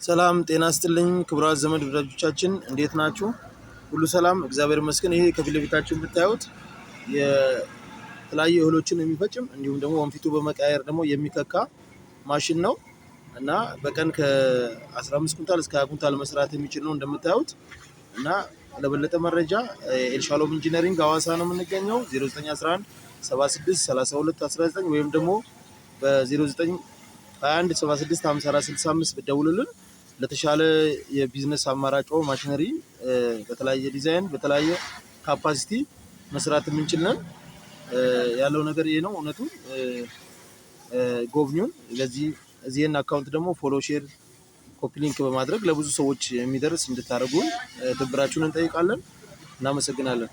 ሰላም ጤና ይስጥልኝ ክቡራት ዘመድ ወዳጆቻችን እንዴት ናችሁ? ሁሉ ሰላም እግዚአብሔር ይመስገን። ይሄ ከፊት ለፊታችሁ የምታዩት የተለያዩ እህሎችን የሚፈጭም እንዲሁም ደግሞ ወንፊቱ በመቀያየር ደግሞ የሚከካ ማሽን ነው እና በቀን ከ15 ኩንታል እስከ 20 ኩንታል መስራት የሚችል ነው እንደምታዩት። እና ለበለጠ መረጃ ኤልሻሎም ኢንጂነሪንግ ሐዋሳ ነው የምንገኘው 0911 76 32 19 ወይም ደግሞ በ0921 76 54 65 ብትደውሉልን ለተሻለ የቢዝነስ አማራጭ ማሽነሪ በተለያየ ዲዛይን በተለያየ ካፓሲቲ መስራት የምንችል ነን። ያለው ነገር ይሄ ነው እውነቱ። ጎብኙን። እዚህን አካውንት ደግሞ ፎሎ፣ ሼር፣ ኮፒ ሊንክ በማድረግ ለብዙ ሰዎች የሚደርስ እንድታደርጉን ትብብራችሁን እንጠይቃለን። እናመሰግናለን።